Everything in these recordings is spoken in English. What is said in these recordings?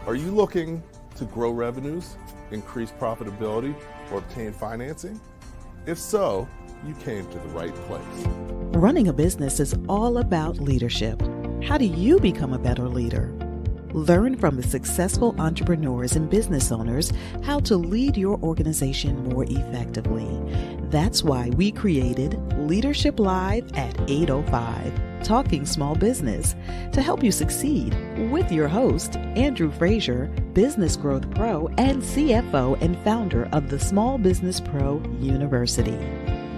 Are you looking to grow revenues, increase profitability, or obtain financing? If so, you came to the right place. Running a business is all about leadership. How do you become a better leader? Learn from the successful entrepreneurs and business owners how to lead your organization more effectively. That's why we created Leadership Live at 8:05, Talking Small Business, to help you succeed with your host, Andrew Frazier, Business Growth Pro and CFO and founder of the Small Business Pro University.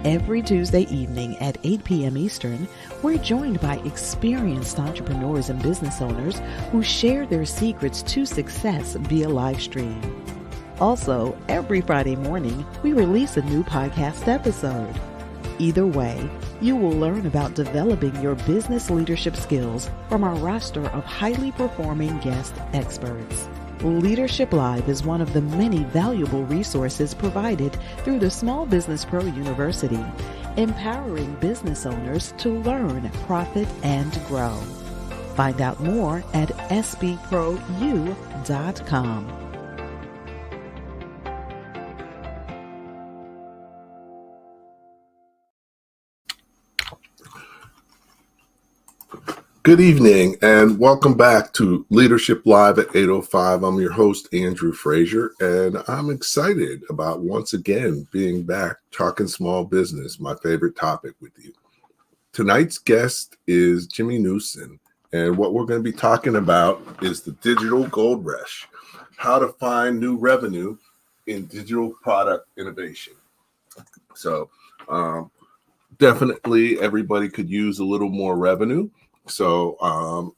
Every Tuesday evening at 8 p.m. Eastern, we're joined by experienced entrepreneurs and business owners who share their secrets to success via live stream. Also, every Friday morning, we release a new podcast episode. Either way, you will learn about developing your business leadership skills from our roster of highly performing guest experts. Leadership Live is one of the many valuable resources provided through the Small Business Pro University, empowering business owners to learn, profit, and grow. Find out more at sbpro.u.com. Good evening and welcome back to Leadership Live at 8:05. I'm your host, Andrew Frazier, and I'm excited about once again being back talking small business, my favorite topic with you. Tonight's guest is Jimmy Newson, and what we're going to be talking about is the digital gold rush, how to find new revenue in digital product innovation. So definitely everybody could use a little more revenue. So,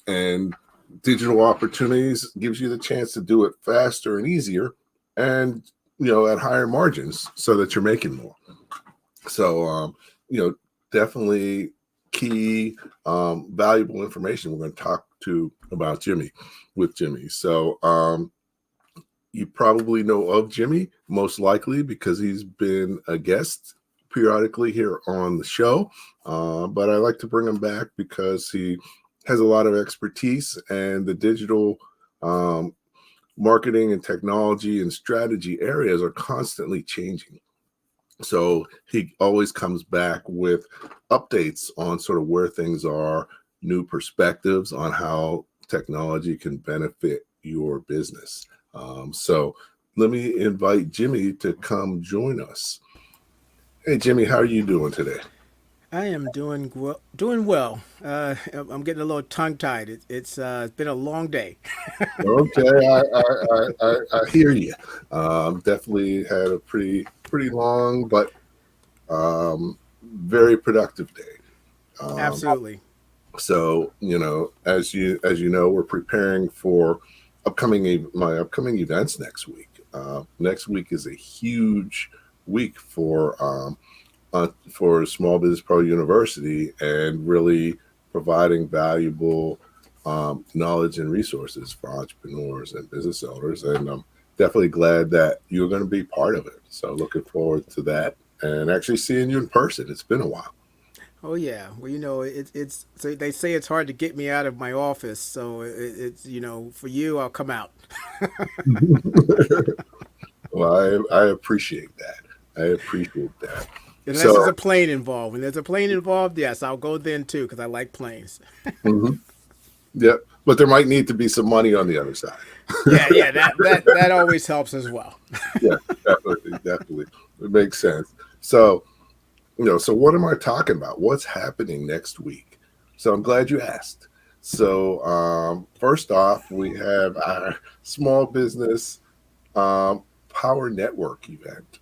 and digital opportunities gives you the chance to do it faster and easier and, at higher margins so that you're making more. So, definitely key, valuable information we're going to talk about with Jimmy. So, you probably know of Jimmy, most likely because he's been a guest periodically here on the show, but I like to bring him back because he has a lot of expertise, and the digital marketing and technology and strategy areas are constantly changing. So he always comes back with updates on sort of where things are, new perspectives on how technology can benefit your business. So let me invite Jimmy to come join us. Hey, Jimmy, how are you doing today? I am doing well. I'm getting a little tongue-tied. It's been a long day. Okay, I hear you. Definitely had a pretty long but very productive day. Absolutely. So as you know, we're preparing for my upcoming events next week. Next week is a huge week for Small Business Pro University, and really providing valuable knowledge and resources for entrepreneurs and business owners. And I'm definitely glad that you're going to be part of it. So looking forward to that and actually seeing you in person. It's been a while. Oh yeah. Well, it's so they say it's hard to get me out of my office. So it's for you, I'll come out. Well, I appreciate that. Unless there's a plane involved. When there's a plane involved, yes, I'll go then too because I like planes. Mm-hmm. Yeah, but there might need to be some money on the other side. Yeah, that always helps as well. Yeah, definitely. It makes sense. So, so what am I talking about? What's happening next week? So I'm glad you asked. So first off, we have our small business Power Network event.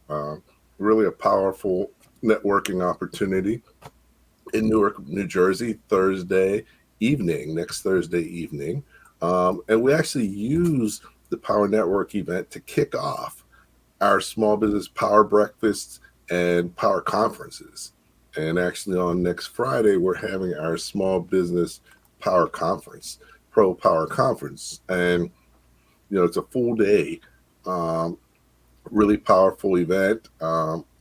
Really a powerful networking opportunity in Newark, New Jersey, next Thursday evening. And we actually use the Power Network event to kick off our small business power breakfasts and power conferences. And actually on next Friday, we're having our small business power conference, Pro Power Conference. And, it's a full day, really powerful event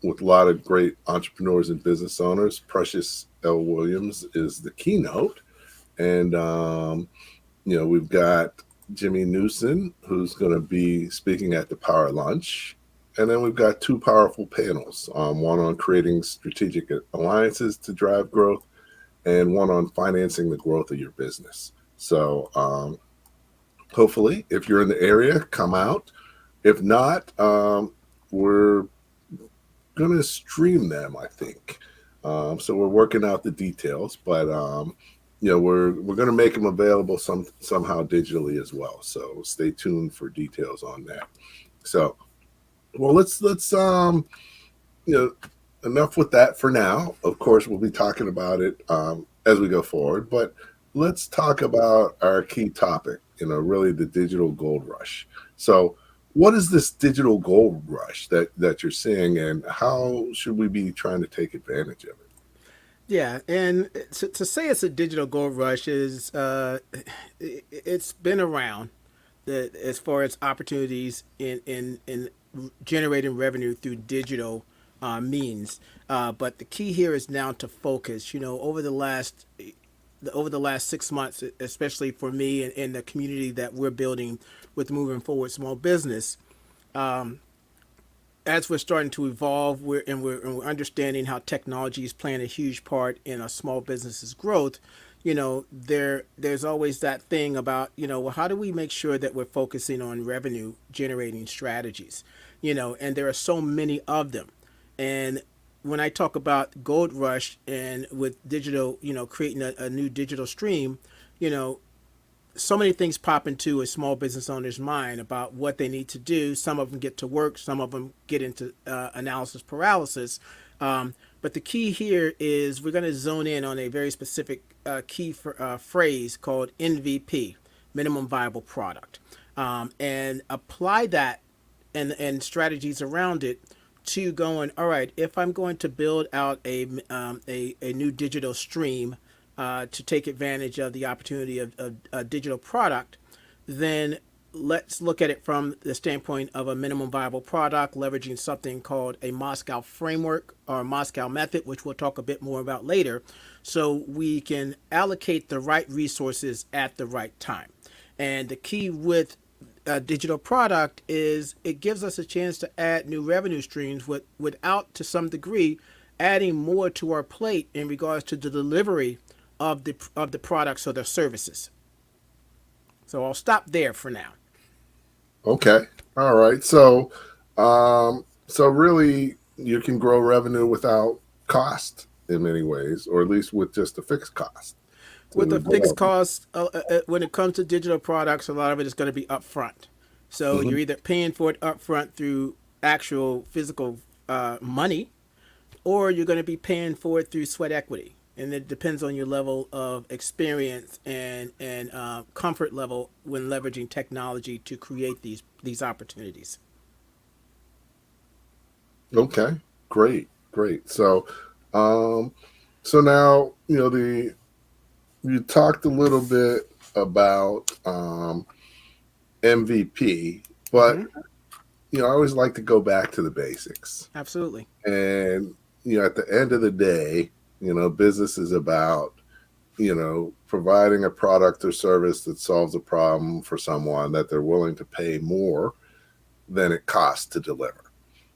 with a lot of great entrepreneurs and business owners. Precious L. Williams is the keynote. And, we've got Jimmy Newson, who's going to be speaking at the Power Lunch. And then we've got two powerful panels, one on creating strategic alliances to drive growth, and one on financing the growth of your business. So hopefully, if you're in the area, come out. If not, we're going to stream them, I think. So we're working out the details, but we're going to make them available somehow digitally as well. So stay tuned for details on that. So, well, let's enough with that for now. Of course, we'll be talking about it as we go forward, but let's talk about our key topic, really the digital gold rush. So what is this digital gold rush that you're seeing, and how should we be trying to take advantage of it? Yeah, and to say it's a digital gold rush is it's been around as far as opportunities in generating revenue through digital means. But the key here is now to focus. Over the last 6 months, especially for me and the community that we're building with Moving Forward Small Business, as we're starting to evolve, we're understanding how technology is playing a huge part in a small business's growth. There's always that thing about, well, how do we make sure that we're focusing on revenue generating strategies? And there are so many of them. And when I talk about Gold Rush and with digital, creating a new digital stream, so many things pop into a small business owner's mind about what they need to do. Some of them get to work, some of them get into analysis paralysis. But the key here is we're going to zone in on a very specific key phrase called MVP, minimum viable product, and apply that and strategies around it to going, all right, if I'm going to build out a new digital stream to take advantage of the opportunity of a digital product, then let's look at it from the standpoint of a minimum viable product, leveraging something called a Moscow framework or Moscow method, which we'll talk a bit more about later, so we can allocate the right resources at the right time. And the key with a digital product is it gives us a chance to add new revenue streams without, to some degree, adding more to our plate in regards to the delivery of the products or the services. So I'll stop there for now. Okay. All right. So really you can grow revenue without cost in many ways, or at least with just a fixed cost. With a fixed cost, when it comes to digital products, a lot of it is going to be upfront. So you're either paying for it upfront through actual physical money, or you're going to be paying for it through sweat equity. And it depends on your level of experience and comfort level when leveraging technology to create these opportunities. Okay, great. So, so now you talked a little bit about MVP, but I always like to go back to the basics. Absolutely. And at the end of the day, business is about, providing a product or service that solves a problem for someone that they're willing to pay more than it costs to deliver.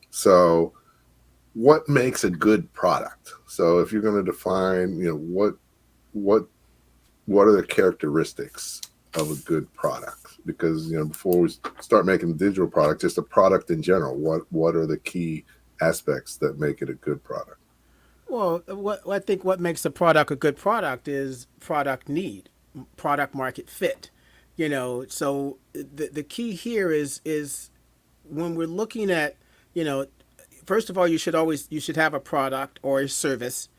So what makes a good product? So if you're going to define, what are the characteristics of a good product? Because, before we start making a digital product, just a product in general, what are the key aspects that make it a good product? Well, I think what makes a product a good product is product need, product market fit. So the key here is when we're looking at, first of all, you should have a product or a service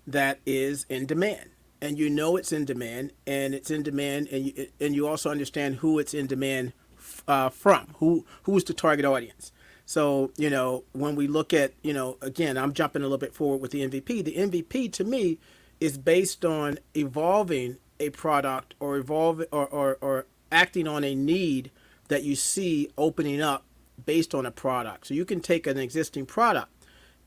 that is in demand, and it's in demand, and you also understand who it's in demand from, who's the target audience. So, when we look at, again, I'm jumping a little bit forward with the MVP. The MVP to me is based on evolving a product or acting on a need that you see opening up based on a product. So you can take an existing product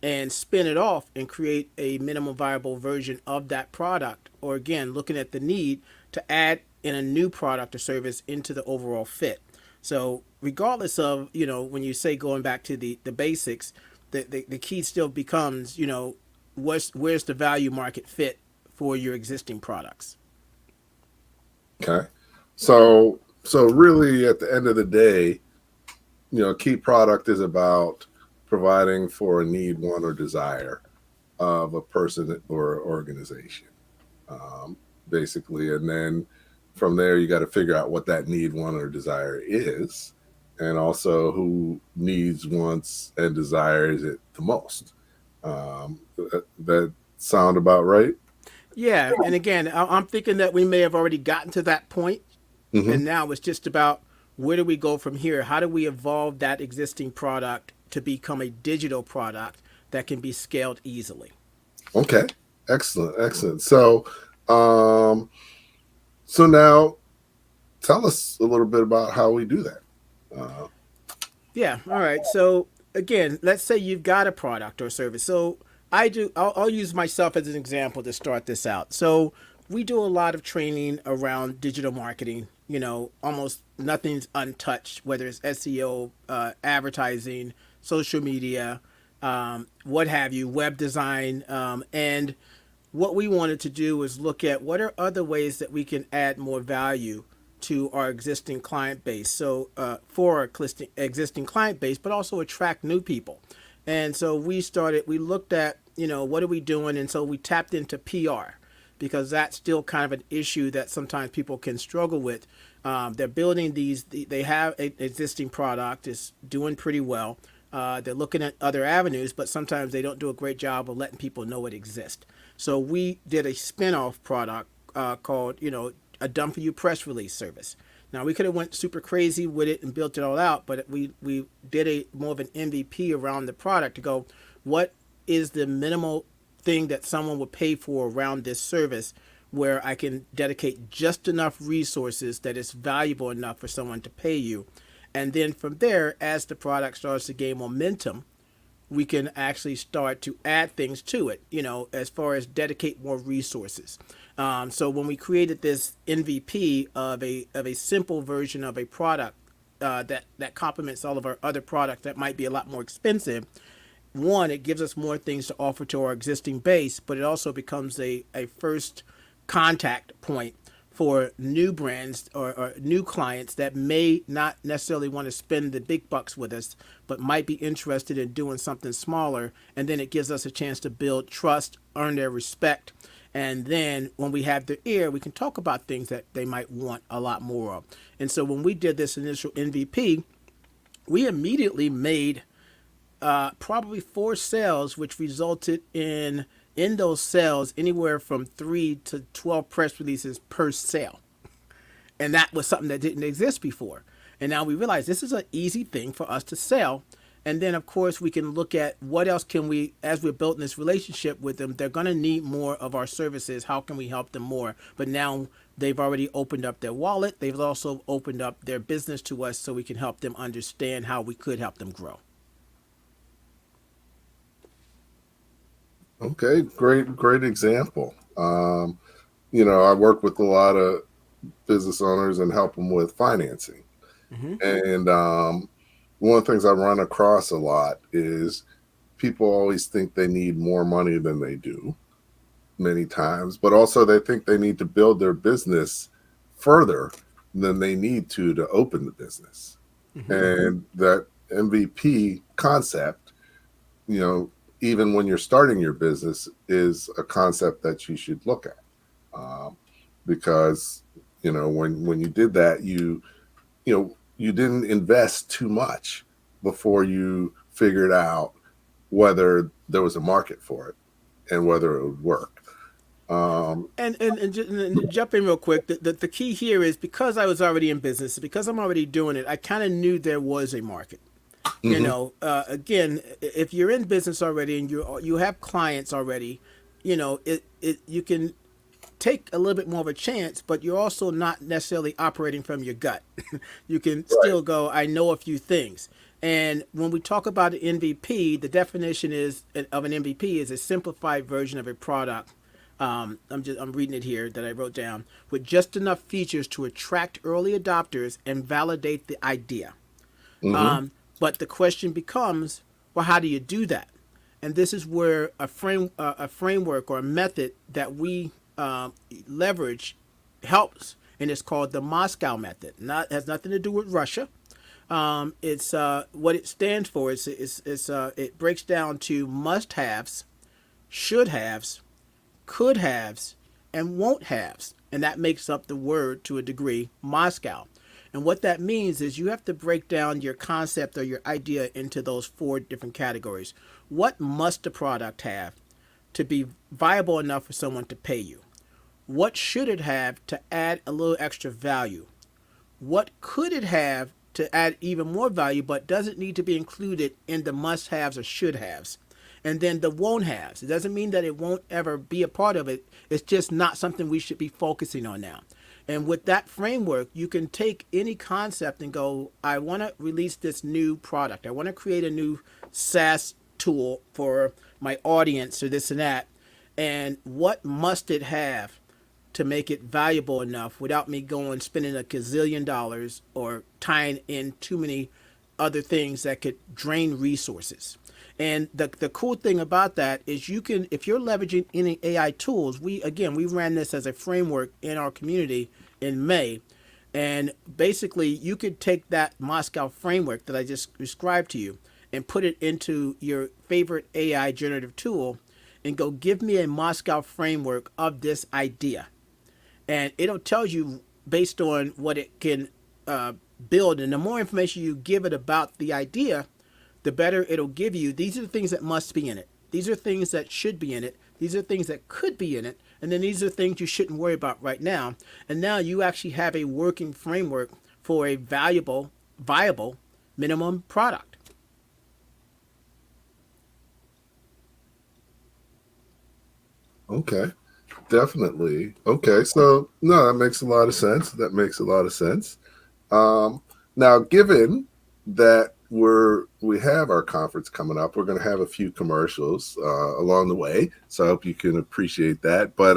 and spin it off and create a minimum viable version of that product. Or again, looking at the need to add in a new product or service into the overall fit. So regardless of, when you say going back to the basics, the key still becomes, where's the value market fit for your existing products. Okay. So really at the end of the day, key product is about providing for a need, want, or desire of a person or organization, basically. And then from there, you got to figure out what that need, want, or desire is, and also who needs, wants, and desires it the most. That sound about right? Yeah, and again, I'm thinking that we may have already gotten to that point, Mm-hmm. and now it's just about where do we go from here? How do we evolve that existing product to become a digital product that can be scaled easily? Okay. Excellent. Excellent. Um, so now tell us a little bit about how we do that. Uh, Yeah. All right. So again, let's say you've got a product or service. So I'll use myself as an example to start this out. So we do a lot of training around digital marketing. Almost nothing's untouched, whether it's SEO, advertising, social media, what have you, web design. And what we wanted to do was look at what are other ways that we can add more value to our existing client base. So for our existing client base, but also attract new people. And so we looked at, what are we doing? And so we tapped into PR because that's still kind of an issue that sometimes people can struggle with. They're building they have an existing product, it's doing pretty well. They're looking at other avenues, but sometimes they don't do a great job of letting people know it exists. So we did a spin-off product called, a done for you press release service. Now we could have went super crazy with it and built it all out, but we did a more of an MVP around the product to go, what is the minimal thing that someone would pay for around this service where I can dedicate just enough resources that it's valuable enough for someone to pay you. And then from there, as the product starts to gain momentum, we can actually start to add things to it, as far as dedicate more resources. So when we created this MVP of a simple version of a product that complements all of our other products that might be a lot more expensive, one, it gives us more things to offer to our existing base, but it also becomes a first contact point for new brands or new clients that may not necessarily want to spend the big bucks with us, but might be interested in doing something smaller. And then it gives us a chance to build trust, earn their respect. And then when we have their ear, we can talk about things that they might want a lot more of. And so when we did this initial MVP, we immediately made probably 4 sales, which resulted in those sales anywhere from 3 to 12 press releases per sale. And that was something that didn't exist before. And now we realize this is an easy thing for us to sell. And then, of course, we can look at what else can we, as we're building this relationship with them, they're going to need more of our services. How can we help them more? But now they've already opened up their wallet. They've also opened up their business to us so we can help them understand how we could help them grow. okay, great example. I work with a lot of business owners and help them with financing. Mm-hmm. And one of the things I run across a lot is people always think they need more money than they do many times, but also they think they need to build their business further than they need to open the business. Mm-hmm. And that MVP concept, even when you're starting your business, is a concept that you should look at. Because, when you did that, you didn't invest too much before you figured out whether there was a market for it and whether it would work. And jump in real quick. The key here is because I was already in business, because I'm already doing it, I kind of knew there was a market. Mm-hmm. Again, if you're in business already and you have clients already, you can take a little bit more of a chance, but you're also not necessarily operating from your gut. You can still go, I know a few things. And when we talk about an MVP, the definition of an MVP is a simplified version of a product I'm reading it here that I wrote down, with just enough features to attract early adopters and validate the idea. Hmm. But the question becomes, well, how do you do that? And this is where a framework or a method that we leverage helps, and it's called the Moscow method. Not has nothing to do with Russia. It's what it stands for. It breaks down to must-haves, should-haves, could-haves, and won't-haves, and that makes up the word to a degree, Moscow. And what that means is you have to break down your concept or your idea into those four different categories. What must the product have to be viable enough for someone to pay you? What should it have to add a little extra value? What could it have to add even more value but doesn't need to be included in the must-haves or should-haves? And then the won't-haves. It doesn't mean that it won't ever be a part of it. It's just not something we should be focusing on now. And with that framework, you can take any concept and go, I want to release this new product. I want to create a new SaaS tool for my audience or this and that. And what must it have to make it valuable enough without me going spending a gazillion dollars or tying in too many other things that could drain resources. And the cool thing about that is you can, if you're leveraging any AI tools, we ran this as a framework in our community in May. And basically you could take that Moscow framework that I just described to you and put it into your favorite AI generative tool and go, give me a Moscow framework of this idea. And it'll tell you based on what it can build. And the more information you give it about the idea, the better it'll give you. These are the things that must be in it. These are things that should be in it. These are things that could be in it. And then these are things you shouldn't worry about right now. And now you actually have a working framework for a viable minimum product. Okay, definitely. Okay, so no, that makes a lot of sense. That makes a lot of sense. Now, given that we have our conference coming up, we're going to have a few commercials along the way, so I hope you can appreciate that. But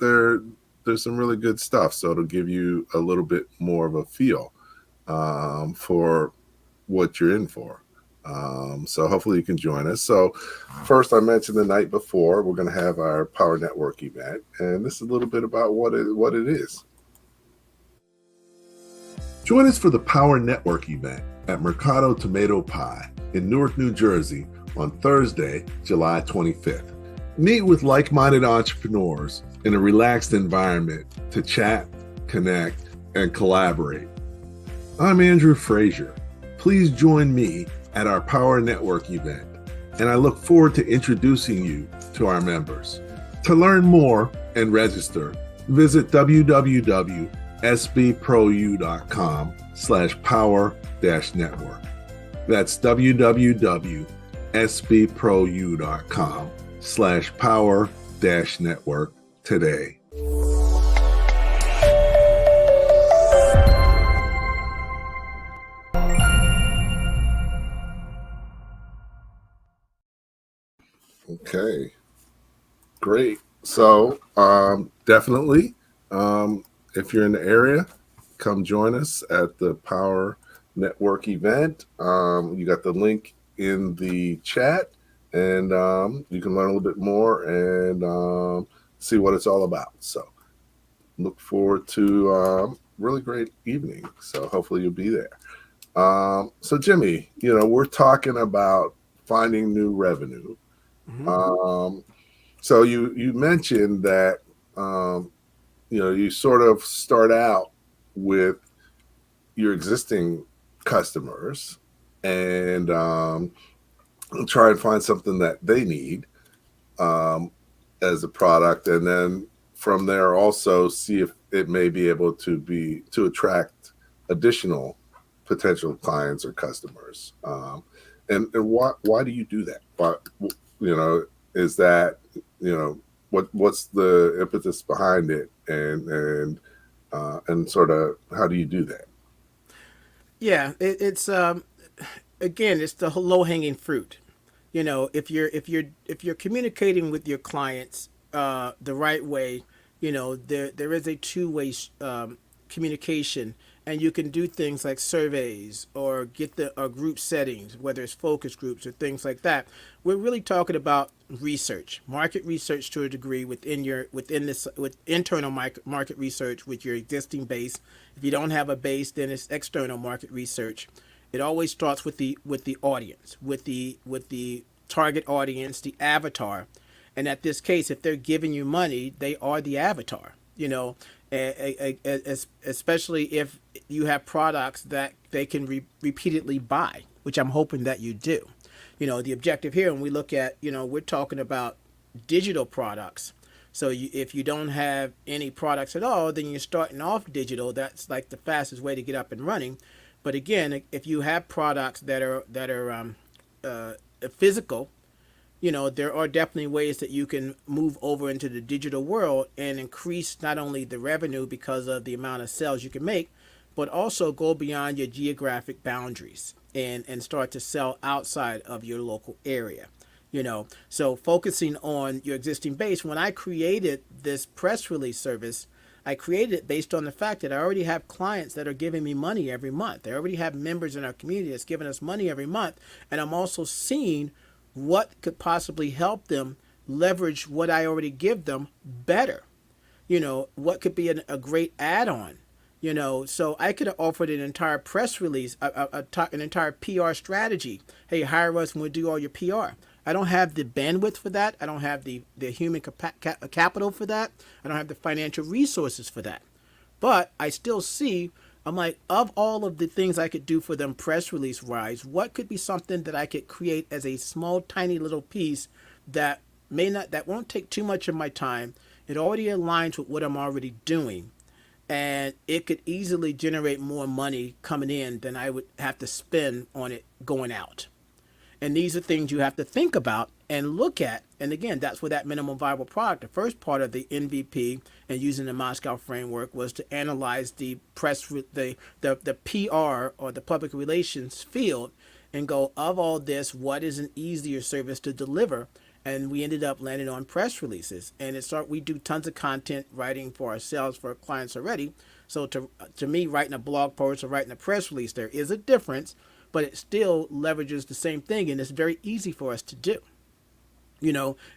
there's some really good stuff, so it'll give you a little bit more of a feel for what you're in for. So hopefully you can join us. So first, I mentioned the night before we're going to have our Power Network event, and this is a little bit about what it is. Join us for the Power Network event at Mercado Tomato Pie in Newark, New Jersey on Thursday, July 25th. Meet with like-minded entrepreneurs in a relaxed environment to chat, connect, and collaborate. I'm Andrew Frazier. Please join me at our Power Network event, and I look forward to introducing you to our members. To learn more and register, visit www.sbprouU.com/power-network. That's www.sbprouU.com/power-network today. Okay, great. So definitely, if you're in the area, come join us at the Power Network event. You got the link in the chat, and you can learn a little bit more and see what it's all about. So look forward to really great evening. So hopefully you'll be there. So Jimmy, we're talking about finding new revenue. So you mentioned that you sort of start out with your existing customers and try and find something that they need as a product, and then from there also see if it may be able to attract additional potential clients or customers. And why do you do that? Why, is that what's the impetus behind it, and sort of how do you do that? Yeah, it's again, it's the low hanging fruit. If you're communicating with your clients the right way, there is a two-way communication, and you can do things like surveys or get the group settings, whether it's focus groups or things like that. We're really talking about research, market research to a degree within this with internal market research with your existing base. If you don't have a base, then it's external market research. It always starts with the audience, with the target audience, the avatar. And at this case, if they're giving you money, they are the avatar, especially if you have products that they can repeatedly buy, which I'm hoping that you do. The objective here, when we look at, we're talking about digital products. So if you don't have any products at all, then you're starting off digital. That's like the fastest way to get up and running. But again, if you have products that are physical, there are definitely ways that you can move over into the digital world and increase not only the revenue because of the amount of sales you can make, but also go beyond your geographic boundaries and start to sell outside of your local area. So focusing on your existing base. When I created this press release service, I created it based on the fact that I already have clients that are giving me money every month. I already have members in our community that's giving us money every month. And I'm also seeing what could possibly help them leverage what I already give them better. What could be a great add-on. So I could have offered an entire press release, an entire PR strategy. Hey, hire us and we'll do all your PR. I don't have the bandwidth for that. I don't have the human capital for that. I don't have the financial resources for that. But I still see, I'm like, of all of the things I could do for them press release wise, what could be something that I could create as a small, tiny little piece that won't take too much of my time. It already aligns with what I'm already doing. And it could easily generate more money coming in than I would have to spend on it going out. And these are things you have to think about and look at. And again, that's where that minimum viable product, the first part of the MVP and using the Moscow framework was to analyze the the PR or the public relations field and go, of all this, what is an easier service to deliver? And we ended up landing on press releases. And we do tons of content writing for ourselves, for our clients already. So to me, writing a blog post or writing a press release, there is a difference, but it still leverages the same thing. And it's very easy for us to do,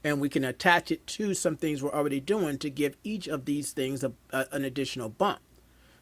and we can attach it to some things we're already doing to give each of these things an additional bump.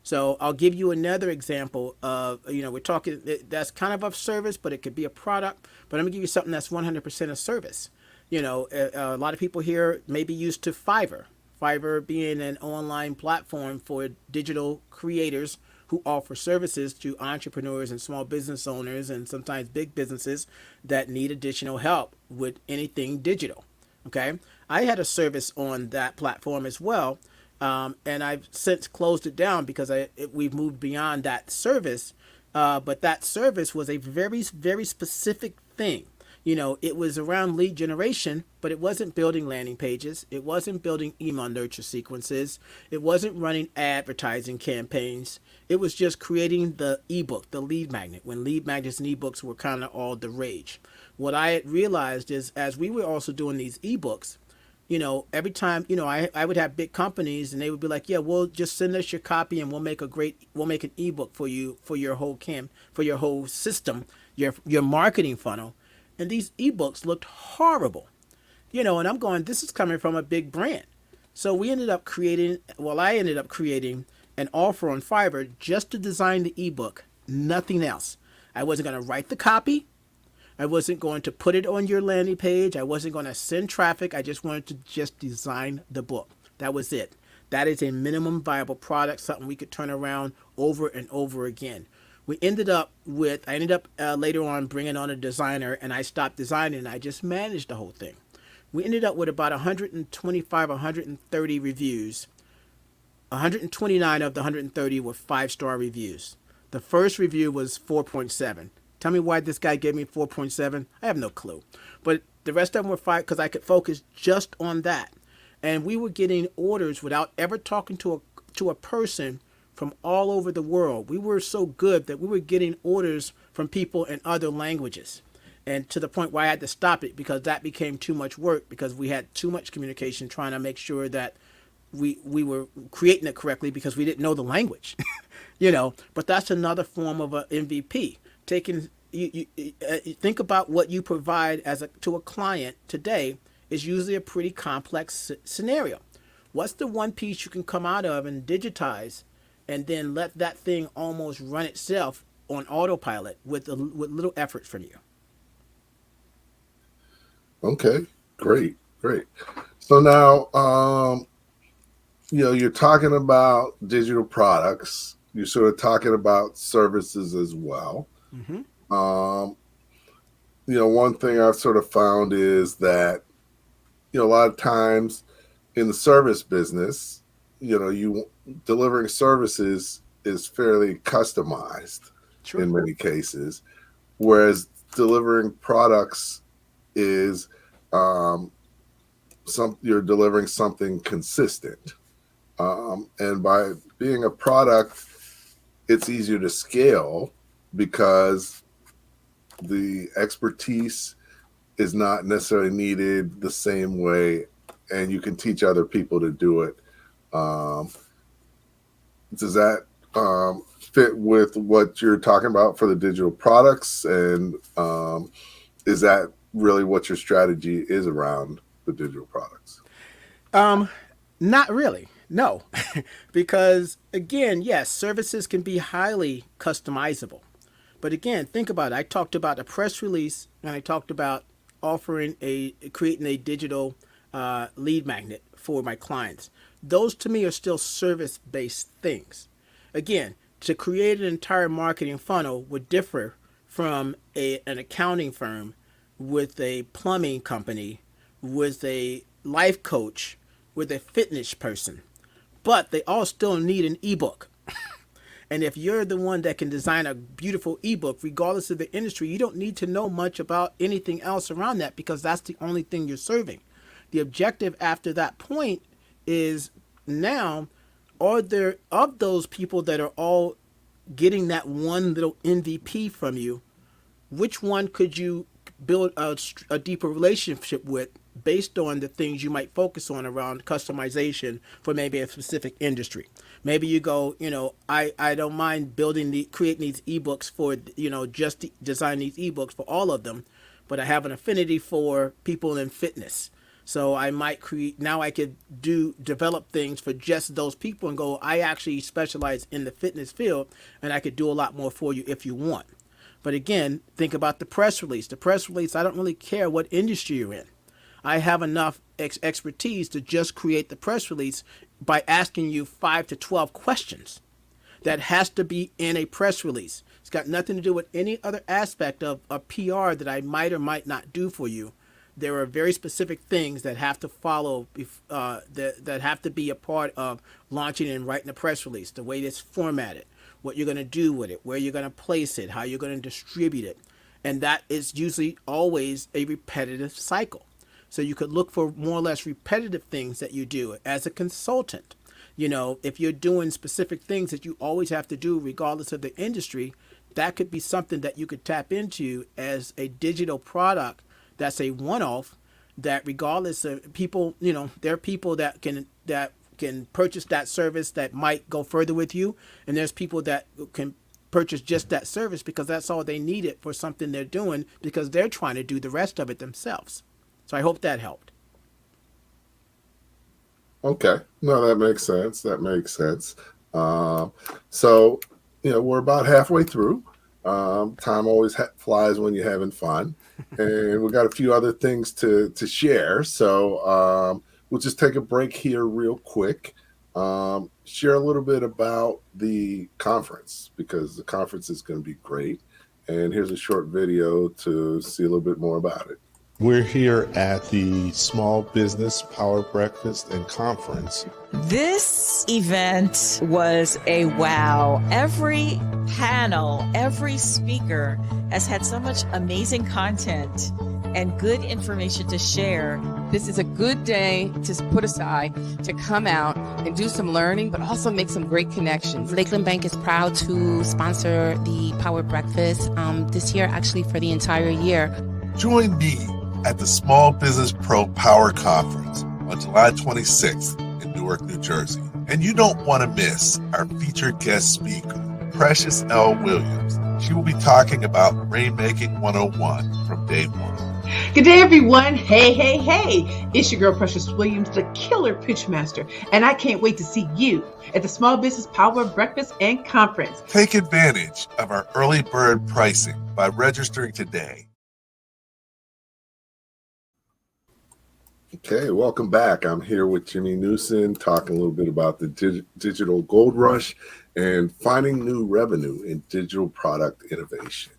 So I'll give you another example of, we're talking, that's kind of service, but it could be a product. But I'm going to give you something that's 100% a service. A lot of people here may be used to Fiverr. Fiverr being an online platform for digital creators who offer services to entrepreneurs and small business owners and sometimes big businesses that need additional help with anything digital. Okay. I had a service on that platform as well. And I've since closed it down because we've moved beyond that service. But that service was a very, very specific thing. It was around lead generation, but it wasn't building landing pages. It wasn't building email nurture sequences. It wasn't running advertising campaigns. It was just creating the ebook, the lead magnet, when lead magnets and ebooks were kind of all the rage. What I had realized is, as we were also doing these ebooks, every time, I would have big companies and they would be like, yeah, we'll just send us your copy and we'll make an ebook for you, for your whole system, your marketing funnel. And these ebooks looked horrible, and I'm going, this is coming from a big brand. So I ended up creating an offer on Fiverr just to design the ebook, nothing else. I wasn't going to write the copy. I wasn't going to put it on your landing page. I wasn't going to send traffic. I just wanted to just design the book. That was it. That is a minimum viable product, something we could turn around over and over again. I ended up later on bringing on a designer, and I stopped designing and I just managed the whole thing. We ended up with about 125, 130 reviews. 129 of the 130 were 5-star reviews. The first review was 4.7. Tell me why this guy gave me 4.7. I have no clue. But the rest of them were 5 because I could focus just on that. And we were getting orders without ever talking to a person from all over the world. We were so good that we were getting orders from people in other languages. And to the point where I had to stop it because that became too much work because we had too much communication trying to make sure that we were creating it correctly because we didn't know the language, but that's another form of a MVP. Taking you think about what you provide to a client today is usually a pretty complex scenario. What's the one piece you can come out of and digitize and then let that thing almost run itself on autopilot with little effort from you? Okay, great. So now, you're talking about digital products. You're sort of talking about services as well. Mm-hmm. One thing I've sort of found is that, a lot of times in the service business, you delivering services is fairly customized. True. In many cases, whereas delivering products is you're delivering something consistent. And by being a product, it's easier to scale because the expertise is not necessarily needed the same way, and you can teach other people to do it. Does that fit with what you're talking about for the digital products? And is that really what your strategy is around the digital products? Not really. No, because again, yes, services can be highly customizable. But again, think about it. I talked about a press release and I talked about creating a digital lead magnet for my clients. Those to me are still service-based things. Again, to create an entire marketing funnel would differ from an accounting firm with a plumbing company, with a life coach, with a fitness person. But they all still need an ebook. And if you're the one that can design a beautiful ebook, regardless of the industry, you don't need to know much about anything else around that because that's the only thing you're serving. The objective after that point is now, are there, of those people that are all getting that one little MVP from you, which one could you build a deeper relationship with based on the things you might focus on around customization for maybe a specific industry? Maybe you go, I don't mind creating these ebooks for, just design these ebooks for all of them, but I have an affinity for people in fitness. So I might now I could develop things for just those people and go, I actually specialize in the fitness field and I could do a lot more for you if you want. But again, think about the press release. The press release, I don't really care what industry you're in. I have enough expertise to just create the press release by asking you 5 to 12 questions. That has to be in a press release. It's got nothing to do with any other aspect of a PR that I might or might not do for you. There are very specific things that have to follow, that have to be a part of launching and writing a press release, the way it's formatted, what you're going to do with it, where you're going to place it, how you're going to distribute it. And that is usually always a repetitive cycle. So you could look for more or less repetitive things that you do as a consultant. If you're doing specific things that you always have to do regardless of the industry, that could be something that you could tap into as a digital product that's a one-off, that regardless of people, there are people that can purchase that service that might go further with you. And there's people that can purchase just that service because that's all they need it for something they're doing because they're trying to do the rest of it themselves. So I hope that helped. Okay. No, that makes sense. So, we're about halfway through. Time always flies when you're having fun. And we got a few other things to share. So we'll just take a break here real quick. Share a little bit about the conference because the conference is going to be great. And here's a short video to see a little bit more about it. We're here at the Small Business Power Breakfast and Conference. This event was a wow. Every panel, every speaker has had so much amazing content and good information to share. This is a good day to put aside to come out and do some learning, but also make some great connections. Lakeland Bank is proud to sponsor the Power Breakfast this year, actually for the entire year. Join me at the Small Business Pro Power Conference on July 26th in Newark, New Jersey. And you don't want to miss our featured guest speaker, Precious L. Williams. She will be talking about Rainmaking 101 from day one. Good day, everyone. Hey, hey, hey. It's your girl, Precious Williams, the killer pitch master, and I can't wait to see you at the Small Business Power Breakfast and Conference. Take advantage of our early bird pricing by registering today. Okay, welcome back. I'm here with Jimmy Newson talking a little bit about the digital gold rush and finding new revenue in digital product innovation.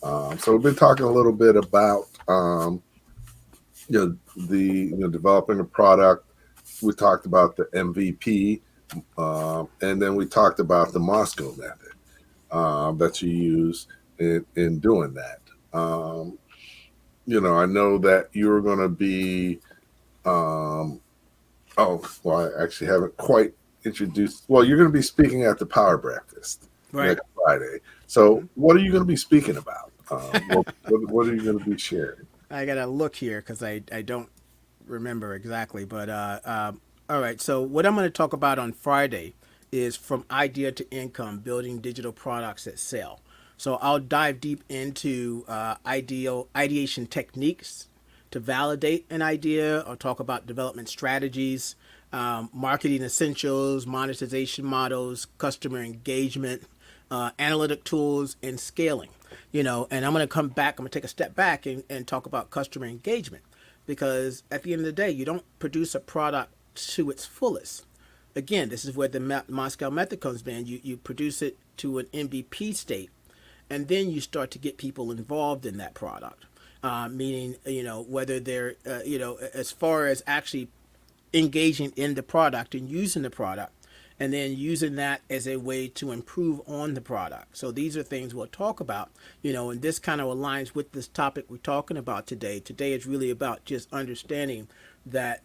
So we've been talking a little bit about developing a product. We talked about the MVP, and then we talked about the Moscow method that you use in doing that. I know that you're going to be. I actually haven't quite introduced. Well, you're going to be speaking at the Power Breakfast next Friday. So, what are you going to be speaking about? What are you going to be sharing? I gotta look here because I don't remember exactly. But all right. So what I'm going to talk about on Friday is from idea to income, building digital products that sell. So I'll dive deep into ideation techniques to validate an idea. I'll talk about development strategies, marketing essentials, monetization models, customer engagement, analytic tools, and scaling. And I'm going to come back. I'm going to take a step back and talk about customer engagement, because at the end of the day, you don't produce a product to its fullest. Again, this is where the Moscow method comes in. You produce it to an MVP state, and then you start to get people involved in that product. Meaning, whether they're, as far as actually engaging in the product and using the product, and then using that as a way to improve on the product. So these are things we'll talk about, and this kind of aligns with this topic we're talking about today. Today is really about just understanding that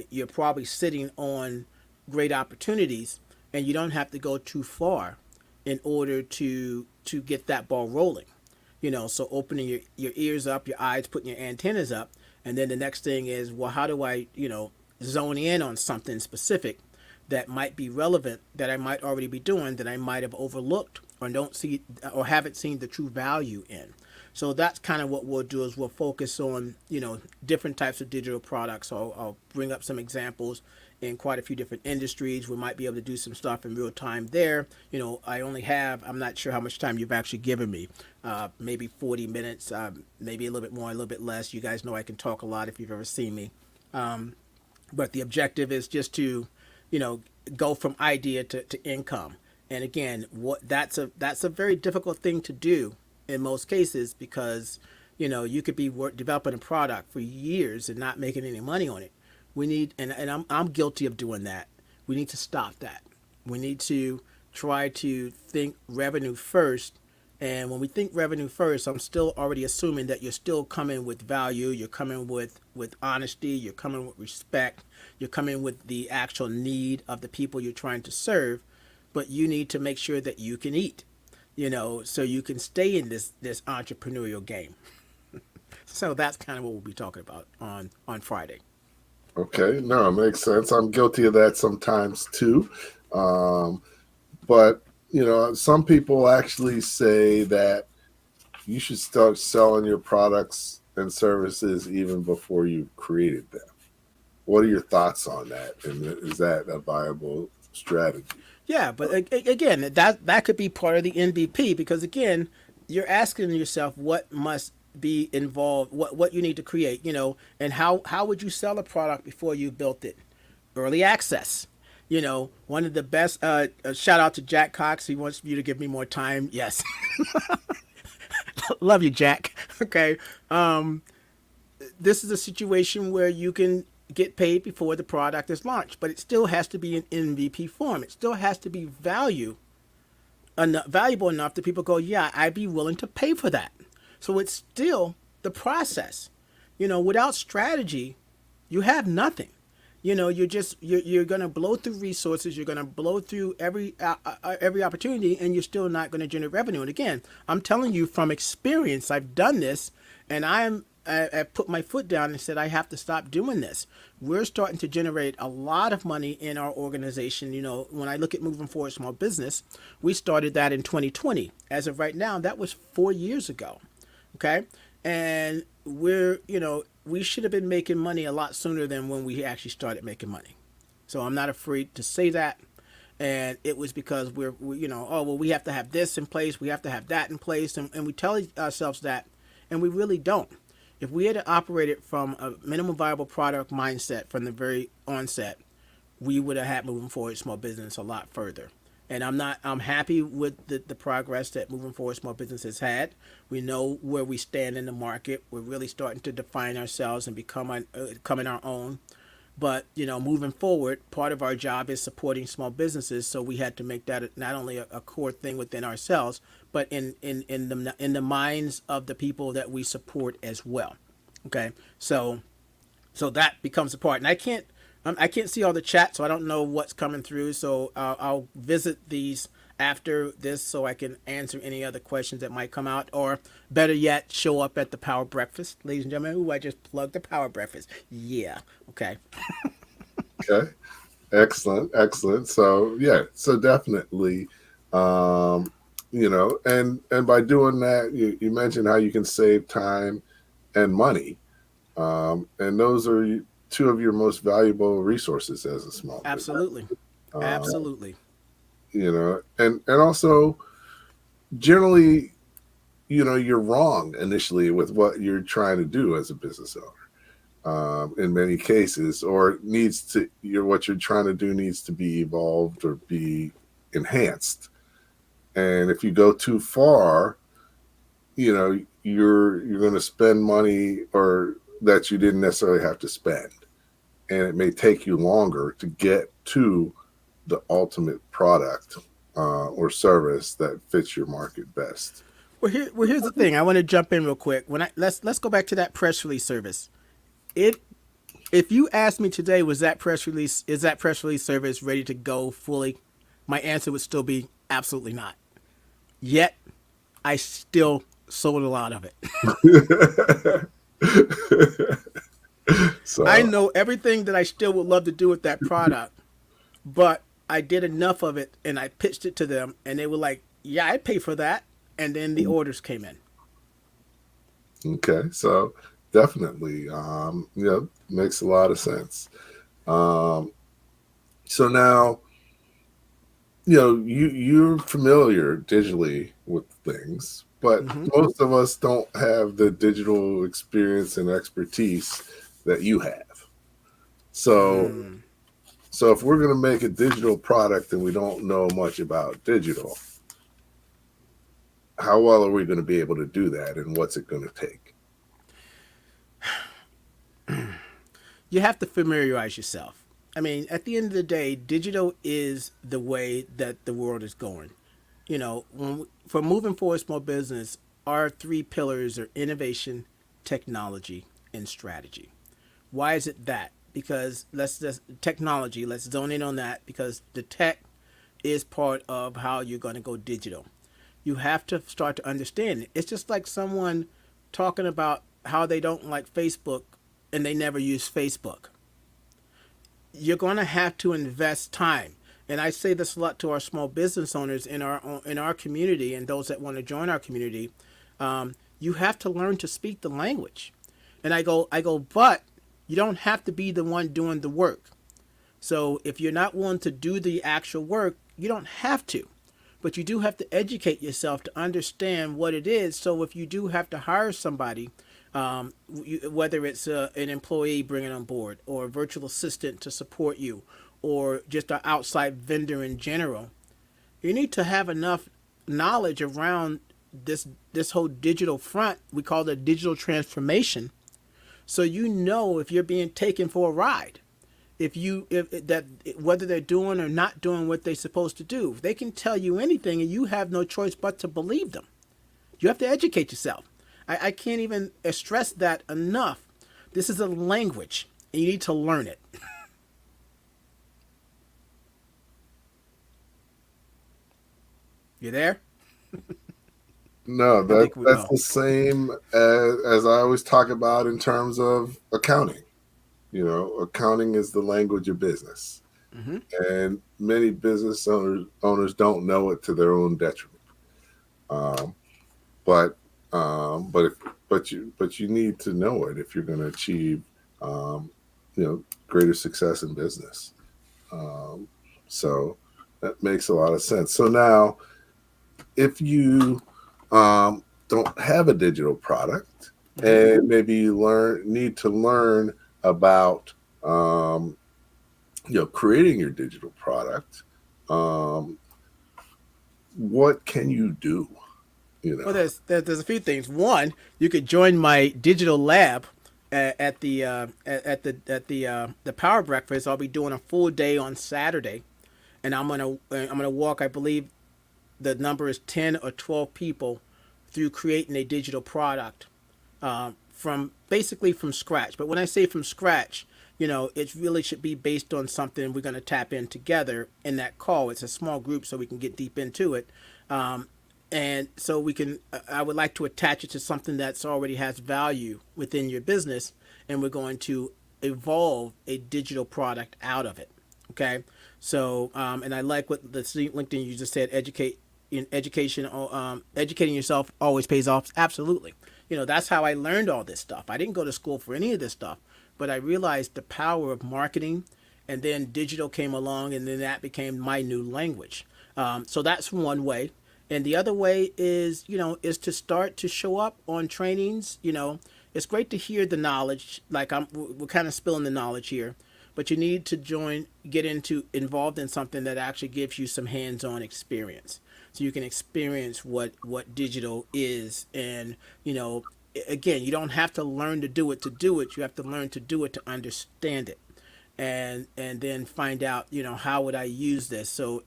you're probably sitting on great opportunities, and you don't have to go too far in order to get that ball rolling. So opening your ears up, your eyes, putting your antennas up. And then the next thing is, well, how do I, zone in on something specific that might be relevant, that I might already be doing, that I might have overlooked or don't see or haven't seen the true value in. So that's kind of what we'll do, is we'll focus on, different types of digital products. So I'll bring up some examples in quite a few different industries. We might be able to do some stuff in real time there. I'm not sure how much time you've actually given me, maybe 40 minutes, maybe a little bit more, a little bit less. You guys know I can talk a lot if you've ever seen me. But the objective is just to, go from idea to income. And again, that's a very difficult thing to do in most cases, because, you could be developing a product for years and not making any money on it. We need, and I'm guilty of doing that. We need to stop that. We need to try to think revenue first. And when we think revenue first, I'm still already assuming that you're still coming with value. You're coming with honesty. You're coming with respect. You're coming with the actual need of the people you're trying to serve. But you need to make sure that you can eat, so you can stay in this entrepreneurial game. So that's kind of what we'll be talking about on Friday. Okay, no, it makes sense. I'm guilty of that sometimes too. But, some people actually say that you should start selling your products and services even before you've created them. What are your thoughts on that? And is that a viable strategy? Yeah, but again, that could be part of the MVP, because again, you're asking yourself what must be involved, what you need to create, and how would you sell a product before you built it? Early access. One of the best, shout out to Jack Cox. He wants you to give me more time. Yes. Love you, Jack. Okay. This is a situation where you can get paid before the product is launched, but it still has to be in MVP form. It still has to be valuable enough that people go, yeah, I'd be willing to pay for that. So it's still the process. Without strategy, you have nothing. You're going to blow through resources. You're going to blow through every opportunity, and you're still not going to generate revenue. And again, I'm telling you from experience, I've done this, and I'm I put my foot down and said, I have to stop doing this. We're starting to generate a lot of money in our organization. You know, when I look at moving forward small business, we started that in 2020. As of right now, that was 4 years ago. Okay. And we should have been making money a lot sooner than when we actually started making money. So I'm not afraid to say that. And it was because we have to have this in place, we have to have that in place, and we tell ourselves that, and we really don't. If we had operated from a minimum viable product mindset from the very onset, we would have had moving forward small business a lot further. And I'm happy with the progress that moving forward small business has had. We know where we stand in the market. We're really starting to define ourselves and becoming our own. But, moving forward, part of our job is supporting small businesses. So we had to make that not only a core thing within ourselves, but in the minds of the people that we support as well. Okay. So that becomes a part. And I can't see all the chat, so I don't know what's coming through. So I'll visit these after this so I can answer any other questions that might come out, or better yet, show up at the Power Breakfast. Ladies and gentlemen, I just plugged the Power Breakfast. Yeah. Okay. Okay. Excellent. So definitely, and by doing that, you mentioned how you can save time and money. And those are two of your most valuable resources as a small business. Absolutely. Absolutely. And also generally, you're wrong initially with what you're trying to do as a business owner. In many cases, or what you're trying to do needs to be evolved or be enhanced. And if you go too far, you're going to spend money or that you didn't necessarily have to spend. And it may take you longer to get to the ultimate product or service that fits your market best. Well, here's the thing. I want to jump in real quick. Let's go back to that press release service. If you asked me today, is that press release service ready to go fully? My answer would still be absolutely not. Yet, I still sold a lot of it. So I know everything that I still would love to do with that product, but I did enough of it and I pitched it to them and they were like, yeah, I'd pay for that. And then the orders came in. Okay. So definitely, makes a lot of sense. So now, you're familiar digitally with things, but most of us don't have the digital experience and expertise that you have. So if we're going to make a digital product and we don't know much about digital, how well are we going to be able to do that, and what's it going to take? You have to familiarize yourself. I mean, at the end of the day, digital is the way that the world is going. For moving forward small business, our 3 pillars are innovation, technology, and strategy. Why is it that? Because let's zone in on that, because the tech is part of how you're going to go digital. You have to start to understand it. It's just like someone talking about how they don't like Facebook and they never use Facebook. You're going to have to invest time. And I say this a lot to our small business owners in our community and those that want to join our community. You have to learn to speak the language. And I go, but you don't have to be the one doing the work. So if you're not willing to do the actual work, you don't have to. But you do have to educate yourself to understand what it is. So if you do have to hire somebody, whether it's an employee bringing on board or a virtual assistant to support you or just an outside vendor in general, you need to have enough knowledge around this whole digital front. We call it digital transformation. So if you're being taken for a ride. Whether they're doing or not doing what they're supposed to do. They can tell you anything and you have no choice but to believe them. You have to educate yourself. I can't even stress that enough. This is a language and you need to learn it. You there? No, I think we that's will. the same as I always talk about in terms of accounting. Accounting is the language of business, Hmm. and many business owners don't know it to their own detriment. Um, but but you need to know it if you're going to achieve um, greater success in business. Um, so that makes a lot of sense. So now, if you don't have a digital product, Hmm. and maybe you need to learn about creating your digital product, um, what can you do? You Well, know, there's a few things. One, you could join my digital lab at the Power Breakfast. I'll be doing a full day on Saturday, and I'm gonna walk. I believe the number is 10 or 12 people through creating a digital product from basically from scratch. But when I say from scratch, it really should be based on something we're going to tap in together in that call. It's a small group, so we can get deep into it. And so we can, I would like to attach it to something that's already has value within your business, and we're going to evolve a digital product out of it. Okay. So, and I like what the LinkedIn you just said, educating yourself always pays off. Absolutely. That's how I learned all this stuff. I didn't go to school for any of this stuff, but I realized the power of marketing, and then digital came along, and then that became my new language. So that's one way. And the other way is to start to show up on trainings. It's great to hear the knowledge. Like we're kind of spilling the knowledge here, but you need to get involved in something that actually gives you some hands-on experience, so you can experience what digital is. And again, you don't have to learn to do it to do it. You have to learn to do it to understand it, and then find out how would I use this. So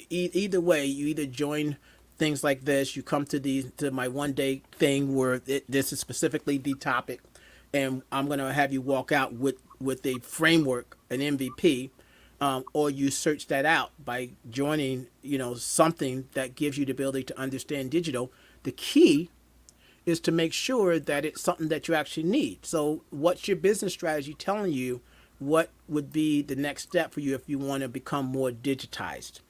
either way, you either join things like this, you come to my 1 day thing where this is specifically the topic, and I'm going to have you walk out with a framework, an MVP, or you search that out by joining something that gives you the ability to understand digital. The key is to make sure that it's something that you actually need. So what's your business strategy telling you? What would be the next step for you if you want to become more digitized?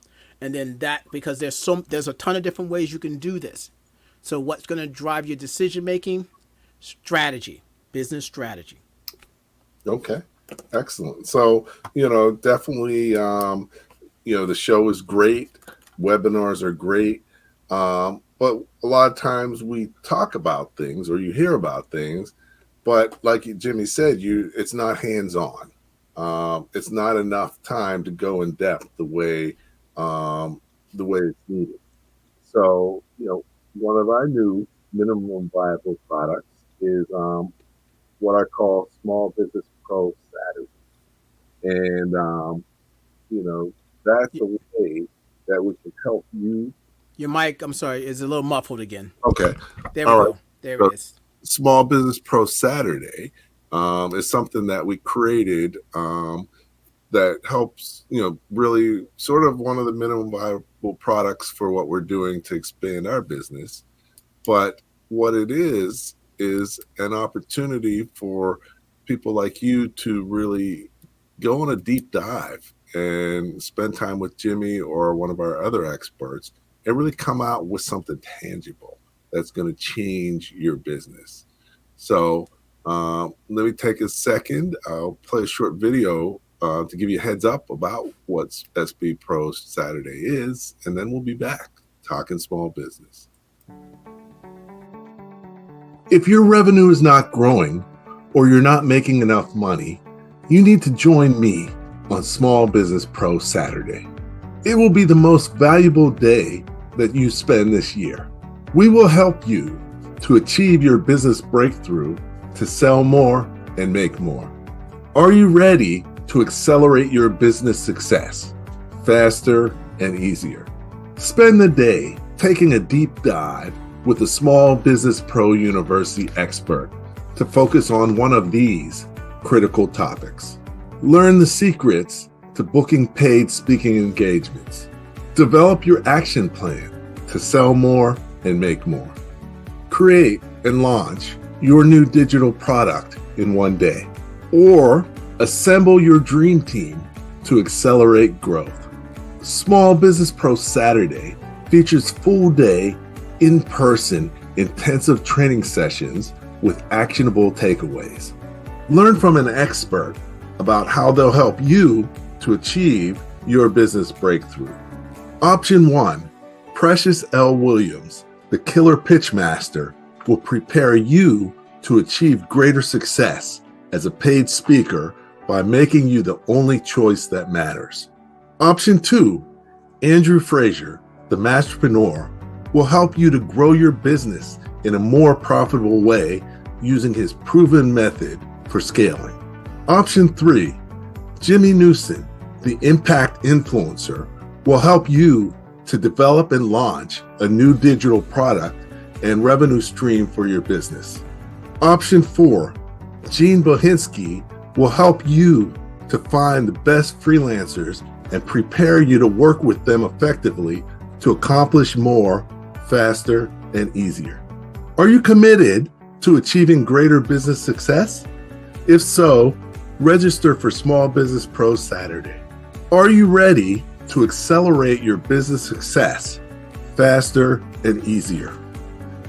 And then because there's a ton of different ways you can do this. So what's going to drive your decision making? Strategy, business strategy. okay, excellent. So definitely, the show is great. Webinars are great. But a lot of times we talk about things or you hear about things, but like Jimmy said, it's not hands-on. It's not enough time to go in depth the way it's needed. So, one of our new minimum viable products is what I call Small Business Pro Saturday. And, that's a way that we can help you. Your mic, I'm sorry, is a little muffled again. Okay. There we All right. go. There So it is. Small Business Pro Saturday is something that we created that helps, really sort of one of the minimum viable products for what we're doing to expand our business. But what it is an opportunity for people like you to really go on a deep dive and spend time with Jimmy or one of our other experts and really come out with something tangible that's going to change your business. So let me take a second. I'll play a short video to give you a heads up about what SB Pro Saturday is, and then we'll be back talking small business. If your revenue is not growing or you're not making enough money, you need to join me on Small Business Pro Saturday. It will be the most valuable day that you spend this year. We will help you to achieve your business breakthrough to sell more and make more. Are you ready to accelerate your business success faster and easier? Spend the day taking a deep dive with a Small Business Pro University expert to focus on one of these critical topics. Learn the secrets to booking paid speaking engagements. Develop your action plan to sell more and make more. create and launch your new digital product in one day, or assemble your dream team to accelerate growth. Small Business Pro Saturday features full day, in-person, intensive training sessions with actionable takeaways. Learn from an expert about how they'll help you to achieve your business breakthrough. Option 1, Precious L. Williams, the Killer Pitch Master, will prepare you to achieve greater success as a paid speaker by making you the only choice that matters. Option 2, Andrew Frazier, the Masterpreneur, will help you to grow your business in a more profitable way using his proven method for scaling. Option 3, Jimmy Newson, the Impact Influencer, will help you to develop and launch a new digital product and revenue stream for your business. Option 4, Gene Bohinski will help you to find the best freelancers and prepare you to work with them effectively to accomplish more, faster, and easier. Are you committed to achieving greater business success? If so, register for Small Business Pro Saturday. Are you ready to accelerate your business success faster and easier?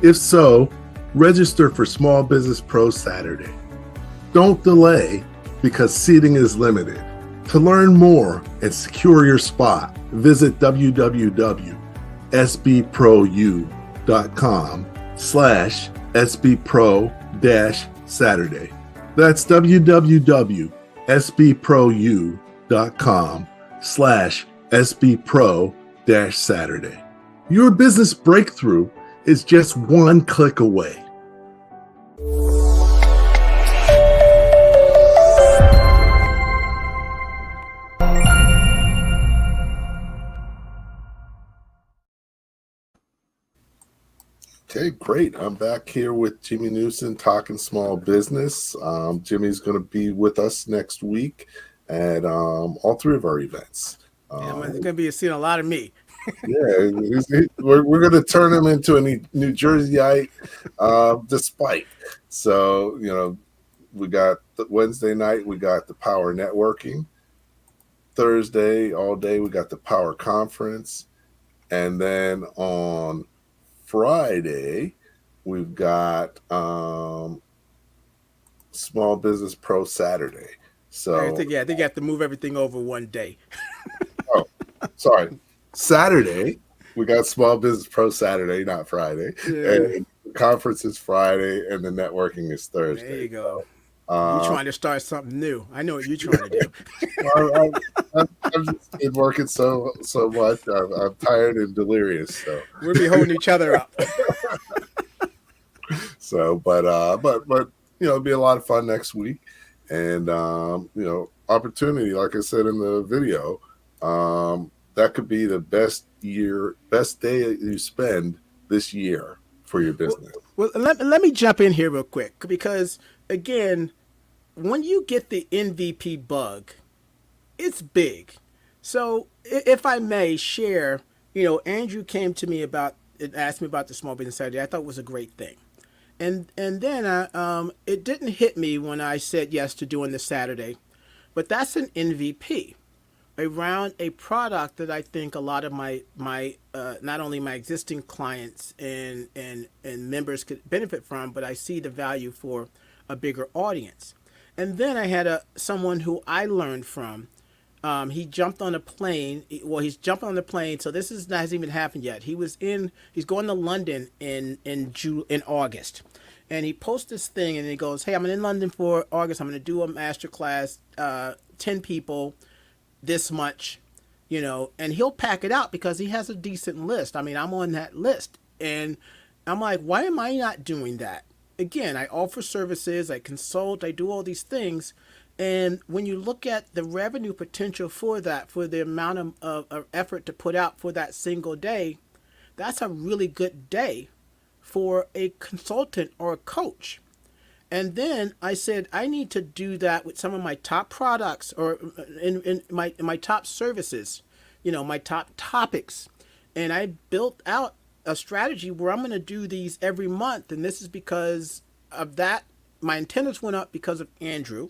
If so, register for Small Business Pro Saturday. Don't delay because seating is limited. To learn more and secure your spot, visit www.sbpro.com/sbpro-saturday. That's www.sbpro.com/sbpro-saturday. Your business breakthrough is just one click away. Okay, great. I'm back here with Jimmy Newson talking small business. Jimmy's going to be with us next week at all three of our events. Yeah, there's going to be seeing a lot of me. Yeah, we're going to turn him into a New Jerseyite despite. So, we got the Wednesday night, we got the Power Networking. Thursday, all day, we got the Power Conference. And then on Friday, we've got Small Business Pro Saturday. So I think you have to move everything over one day. Oh, sorry. Saturday, we got Small Business Pro Saturday, not Friday. Yeah. And the conference is Friday, and the networking is Thursday. There you go. You're trying to start something new. I know what you're trying to do. I've just been working so much. I'm tired and delirious. So We'll be holding each other up. So, but it'll be a lot of fun next week, and opportunity. Like I said in the video, that could be the best day you spend this year for your business. Well, let me jump in here real quick, because again, when you get the MVP bug, it's big. So if I may share, Andrew came to me asked me about the Small Business Saturday. I thought it was a great thing. And then it didn't hit me when I said yes to doing the Saturday, but that's an MVP around a product that I think a lot of my not only my existing clients and members could benefit from, but I see the value for a bigger audience. And then I had someone who I learned from. He jumped on a plane. Well, he's jumped on the plane. So this hasn't even happened yet. He's going to London in August, and he posts this thing and he goes, "Hey, I'm in London for August. I'm going to do a master class, 10 people, this much, and he'll pack it out because he has a decent list. I mean, I'm on that list, and I'm like, why am I not doing that? Again, I offer services, I consult, I do all these things. And when you look at the revenue potential for that, for the amount of effort to put out for that single day, that's a really good day for a consultant or a coach. And then I said, I need to do that with some of my top products or in my top services, my top topics. And I built out a strategy where I'm going to do these every month. And this is because of that. My antennas went up because of Andrew.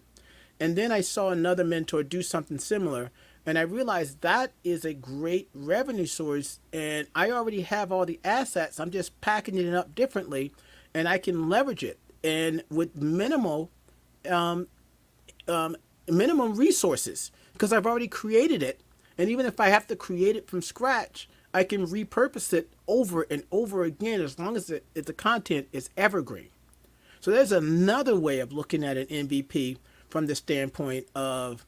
And then I saw another mentor do something similar. And I realized that is a great revenue source. And I already have all the assets. I'm just packaging it up differently. And I can leverage it. And with um, minimum resources, because I've already created it. And even if I have to create it from scratch, I can repurpose it over and over again as long as if the content is evergreen. So there's another way of looking at an MVP from the standpoint of,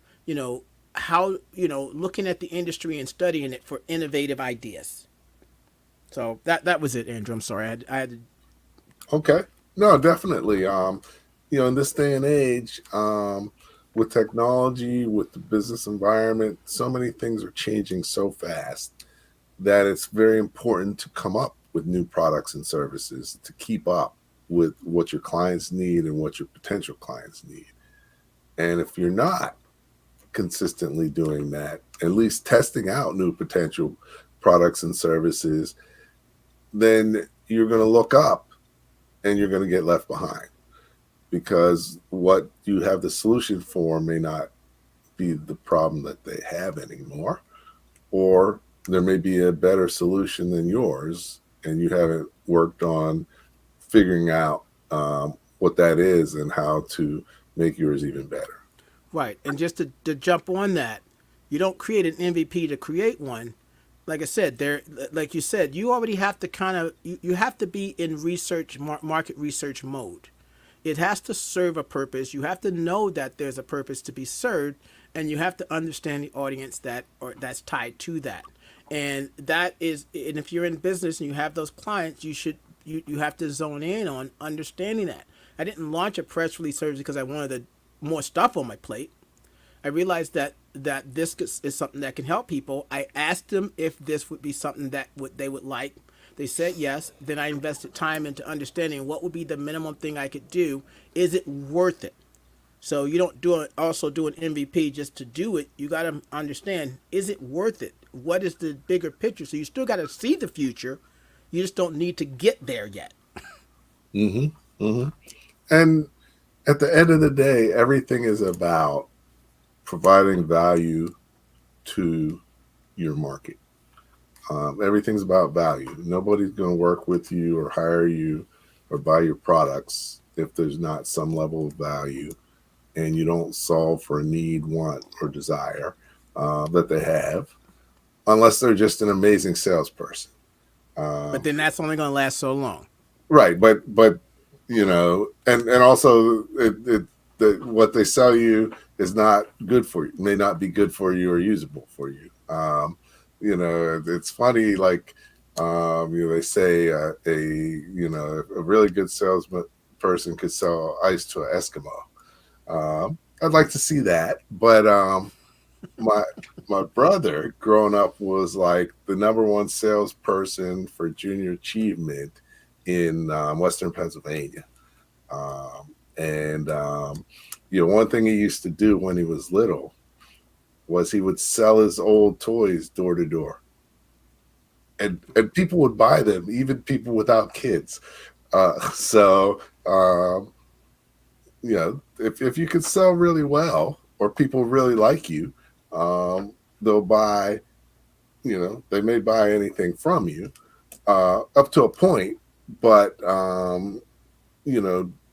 how, looking at the industry and studying it for innovative ideas. So that was it, Andrew. I'm sorry. I had to. Okay. No, definitely. In this day and age, with technology, with the business environment, so many things are changing so fast that it's very important to come up with new products and services to keep up with what your clients need and what your potential clients need. And if you're not consistently doing that, at least testing out new potential products and services, then you're going to look up and you're going to get left behind, because what you have the solution for may not be the problem that they have anymore, or there may be a better solution than yours and you haven't worked on figuring out what that is and how to make yours even better. Right. And just to jump on that, you don't create an MVP to create one. Like I said, like you said, you already have to you have to be in market research mode. It has to serve a purpose. You have to know that there's a purpose to be served, and you have to understand the audience that's tied to that. And if you're in business and you have those clients, you have to zone in on understanding that. I didn't launch a press release service because I wanted more stuff on my plate. I realized that this is something that can help people. I asked them if this would be something that they would like. They said yes. Then I invested time into understanding what would be the minimum thing I could do. Is it worth it? So you don't also do an MVP just to do it. You got to understand, is it worth it? What is the bigger picture? So you still got to see the future. You just don't need to get there yet. Mm-hmm. Mm-hmm. And at the end of the day, everything is about providing value to your market. Everything's about value. Nobody's going to work with you or hire you or buy your products if there's not some level of value and you don't solve for a need, want, or desire that they have, unless they're just an amazing salesperson. But then that's only going to last so long. Right. But and also what they sell you is not good for you, may not be good for you or usable for you. It's funny, like, they say a really good salesman person could sell ice to an Eskimo. I'd like to see that, but my brother growing up was like the number one salesperson for junior achievement in Western Pennsylvania. One thing he used to do when he was little was he would sell his old toys door to door. And people would buy them, even people without kids. If you could sell really well or people really like you, they'll buy, they may buy anything from you up to a point, but,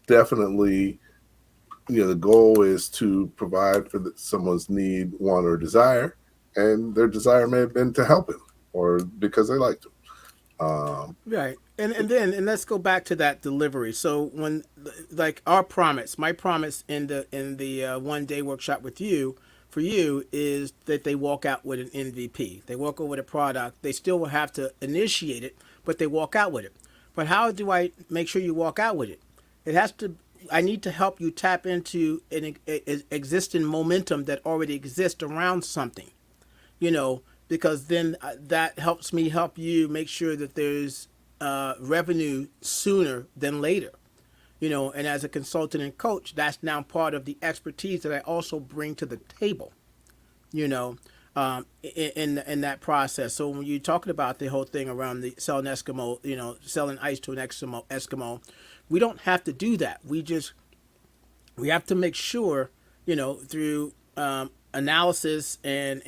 definitely, the goal is to provide for someone's need, want, or desire, and their desire may have been to help him or because they liked him. Right. And let's go back to that delivery. So when, like, my promise in the 1-day workshop with you, for you, is that they walk out with an MVP. They walk out with a product. They still will have to initiate it, but they walk out with it. But how do I make sure you walk out with it? I need to help you tap into an existing momentum that already exists around something, because then that helps me help you make sure that there's revenue sooner than later, and as a consultant and coach, that's now part of the expertise that I also bring to the table. in that process. So when you're talking about the whole thing around the selling Eskimo, selling ice to an Eskimo, we don't have to do that. We have to make sure, through analysis and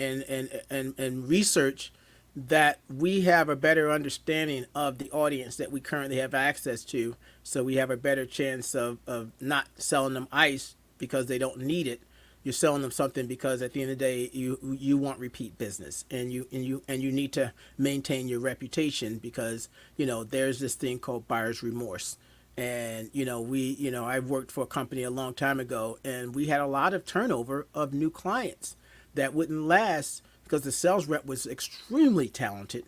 research, that we have a better understanding of the audience that we currently have access to, so we have a better chance of not selling them ice because they don't need it. You're selling them something because at the end of the day, you want repeat business, and you need to maintain your reputation, because there's this thing called buyer's remorse. And I've worked for a company a long time ago, and we had a lot of turnover of new clients that wouldn't last because the sales rep was extremely talented,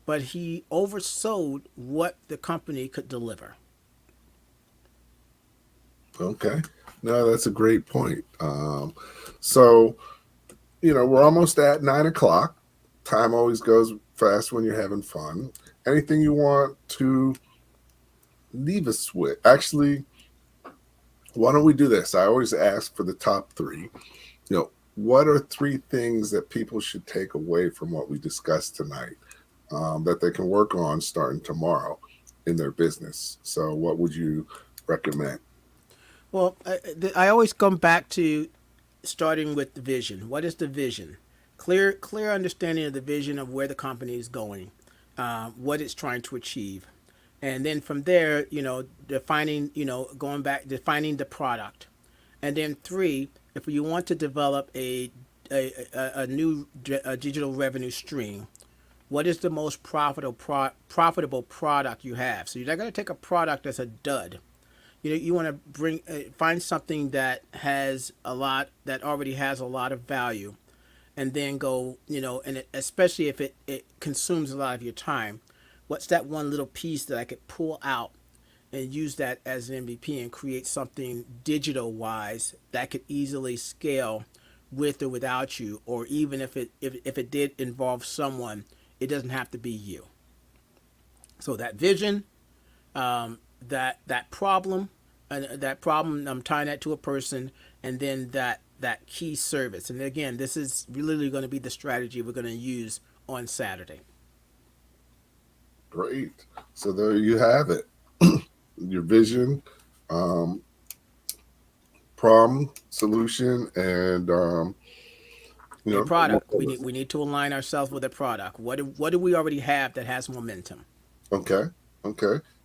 but he oversold what the company could deliver. Okay. No, that's a great point. So, we're almost at 9:00. Time always goes fast when you're having fun. Anything you want to leave us with? Actually, why don't we do this? I always ask for the top 3. What are 3 things that people should take away from what we discussed tonight, that they can work on starting tomorrow in their business? So what would you recommend? Well, I always come back to starting with the vision. What is the vision? Clear understanding of the vision of where the company is going, what it's trying to achieve. And then from there, defining the product. And then 3, if you want to develop a new digital revenue stream, what is the most profitable product you have? So you're not going to take a product that's a dud. You want to find something that already has a lot of value, and then go, and especially if it consumes a lot of your time, what's that one little piece that I could pull out and use that as an MVP and create something digital wise that could easily scale with or without you, or even if it did involve someone, it doesn't have to be you. So that vision, that problem, I'm tying that to a person, and then that key service. And again, this is really going to be the strategy we're going to use on Saturday. Great. So there you have it. Your vision, problem, solution, and a product. We need to align ourselves with a product. What do we already have that has momentum? Okay.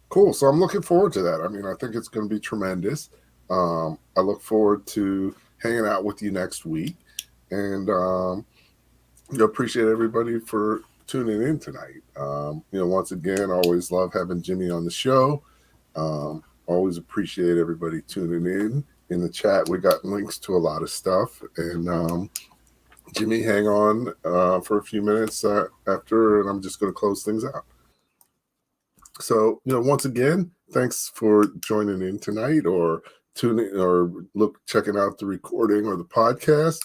Cool. So I'm looking forward to that. I think it's going to be tremendous. I look forward to hanging out with you next week, and appreciate everybody for tuning in tonight. Once again, I always love having Jimmy on the show. Always appreciate everybody tuning in the chat. We got links to a lot of stuff, and Jimmy, hang on for a few minutes after, and I'm just going to close things out. So, once again, thanks for joining in tonight, or tuning, or checking out the recording or the podcast.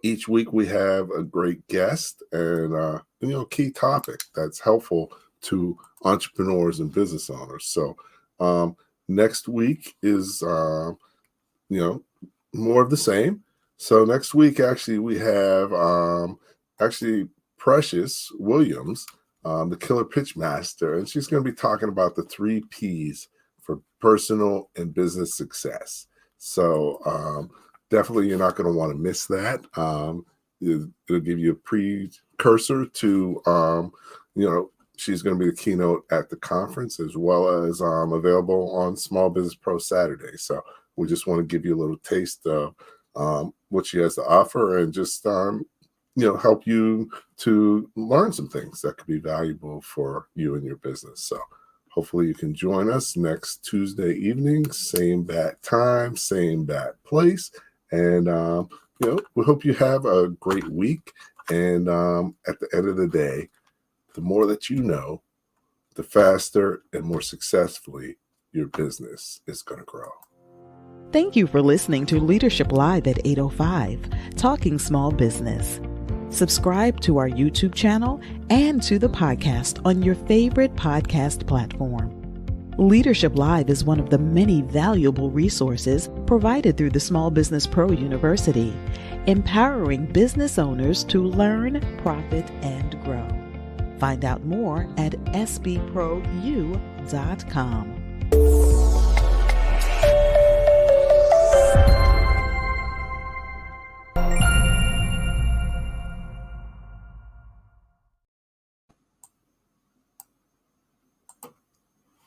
Each week we have a great guest and key topic that's helpful to entrepreneurs and business owners. So next week is more of the same. So next week, actually, we have Precious Williams, the Killer Pitch Master, and she's going to be talking about the 3 P's for personal and business success. So definitely you're not going to want to miss that. It'll give you a precursor to, she's going to be the keynote at the conference, as well as available on Small Business Pro Saturday. So we just want to give you a little taste of what she has to offer, and just help you to learn some things that could be valuable for you and your business. So hopefully you can join us next Tuesday evening, same bat time, same bat place. And we hope you have a great week. And at the end of the day, the more that you know, the faster and more successfully your business is going to grow. Thank you for listening to Leadership Live at 8:05, Talking Small Business. Subscribe to our YouTube channel and to the podcast on your favorite podcast platform. Leadership Live is one of the many valuable resources provided through the Small Business Pro University, empowering business owners to learn, profit, and grow. Find out more at sbpro.u.com.